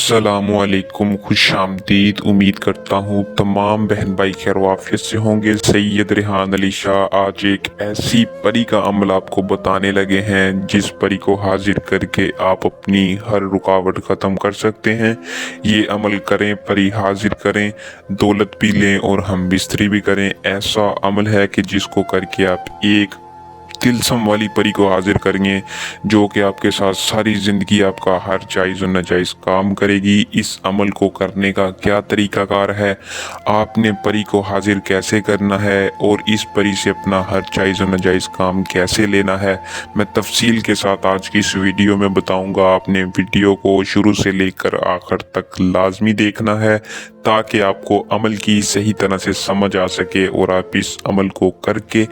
अस्सलामुअलैकुम, खुश आमदीद। उम्मीद करता हूँ तमाम बहन भाई खैरवाफियत से होंगे। सैयद रेहान अली शाह आज एक ऐसी परी का अमल आपको बताने लगे हैं जिस परी को हाजिर करके आप अपनी हर रुकावट ख़त्म कर सकते हैं। ये अमल करें, परी हाजिर करें, दौलत भी लें और हम बिस्तरी भी करें। ऐसा अमल है कि जिसको करके आप एक तिलस्म वाली परी को हाजिर करेंगे जो कि आपके साथ सारी ज़िंदगी आपका हर जायज़ और नाजायज़ काम करेगी। इस अमल को करने का क्या तरीक़ाकार है, आपने परी को हाजिर कैसे करना है और इस परी से अपना हर जायज़ और नाजायज़ काम कैसे लेना है, मैं तफसील के साथ आज की इस वीडियो में बताऊंगा। आपने वीडियो को शुरू से लेकर आखिर तक लाजमी देखना है ताकि आपको अमल की सही तरह से समझ आ सके और आप इस अमल को करके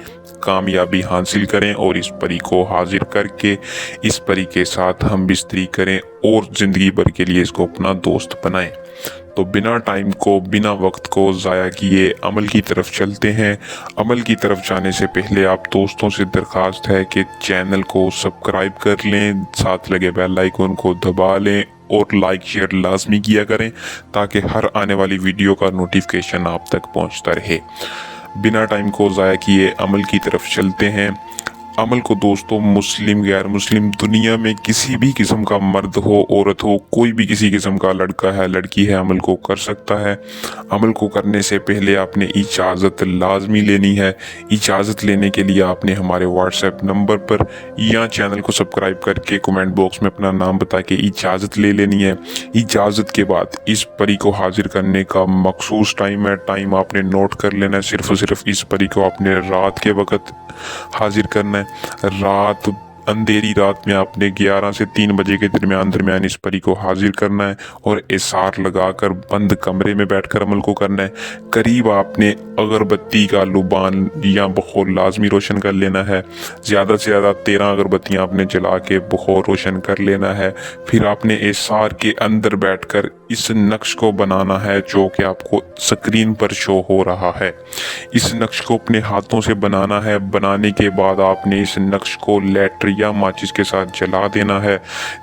कामयाबी हासिल करें और इस परी को हाजिर करके इस परी के साथ हम बिस्तरी करें और ज़िंदगी भर के लिए इसको अपना दोस्त बनाएं। तो बिना टाइम को, बिना वक्त को ज़ाया किए अमल की तरफ चलते हैं। अमल की तरफ जाने से पहले आप दोस्तों से दरख्वास्त है कि चैनल को सब्सक्राइब कर लें, साथ लगे बेल आइकन को दबा लें और लाइक शेयर लाजमी किया करें ताकि हर आने वाली वीडियो का नोटिफिकेशन आप तक पहुंचता रहे। बिना टाइम को ज़ाया किए अमल की तरफ चलते हैं। अमल को दोस्तों मुस्लिम गैर मुस्लिम दुनिया में किसी भी किस्म का मर्द हो, औरत हो, कोई भी किसी किस्म का लड़का है, लड़की है, अमल को कर सकता है। अमल को करने से पहले आपने इजाज़त लाजमी लेनी है। इजाज़त लेने के लिए आपने हमारे व्हाट्सएप नंबर पर या चैनल को सब्सक्राइब करके कमेंट बॉक्स में अपना नाम बता के इजाज़त ले लेनी है। इजाज़त के बाद इस परी को हाजिर करने का मखसूस टाइम है। टाइम आपने नोट कर लेना है। सिर्फ इस परी को आपने रात के वक्त हाजिर करना है। रात, अंधेरी रात में आपने 11 से 3 बजे के दरमियान इस परी को हाजिर करना है और इशार लगाकर बंद कमरे में बैठकर अमल को करना है। करीब आपने अगरबत्ती का लुबान या बखोर लाजमी रोशन कर लेना है। ज़्यादा से ज़्यादा 13 अगरबत्तियाँ आपने जला के बखोर रोशन कर लेना है। फिर आपने इशार के अंदर बैठकर इस नक्श को बनाना है जो कि आपको स्क्रीन पर शो हो रहा है। इस नक्श को अपने हाथों से बनाना है। बनाने के बाद आपने इस नक्श को लैटर या माचिस के साथ जला देना है।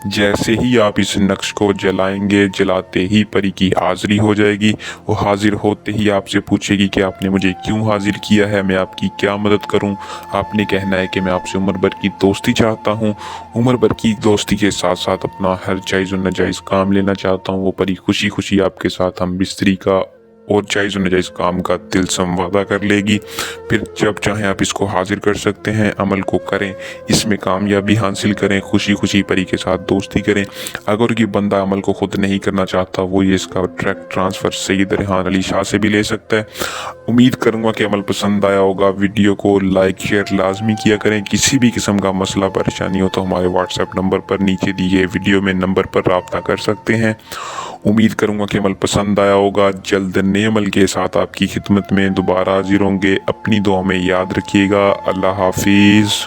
जैसे ही आप इस नक्श को जलाएंगे, जलाते ही परी की हाजिरी हो जाएगी। वो हाजिर होते ही आपसे पूछेगी कि आपने मुझे क्यों हाजिर किया है, मैं आपकी क्या मदद करूं। आपने कहना है कि मैं आपसे उम्र भर की दोस्ती चाहता हूं, उम्र भर की दोस्ती के साथ साथ अपना हर जायज़ और नाजायज़ काम लेना चाहता हूं। वो परी खुशी खुशी आपके साथ हम बिस्तरी का और जायज़ और नाजायज़ काम का तिलस्म वादा कर लेगी। फिर जब चाहें आप इसको हाजिर कर सकते हैं। अमल को करें, इसमें कामयाबी हासिल करें, खुशी खुशी परी के साथ दोस्ती करें। अगर ये बंदा अमल को खुद नहीं करना चाहता, वो ये इसका डायरेक्ट ट्रांसफ़र सैयद रेहान अली शाह से भी ले सकता है। उम्मीद करूँगा कि अमल पसंद आया होगा। वीडियो को लाइक शेयर लाजमी किया करें। किसी भी किस्म का मसला परेशानी हो तो हमारे व्हाट्सएप नंबर पर नीचे दिए वीडियो में नंबर पर रब्ता कर सकते हैं। उम्मीद करूँगा कि अमल पसंद आया होगा। जल्द नए अमल के साथ आपकी खिदमत में दोबारा हाजिर होंगे। अपनी दुआ में याद रखिएगा। अल्लाह हाफिज़।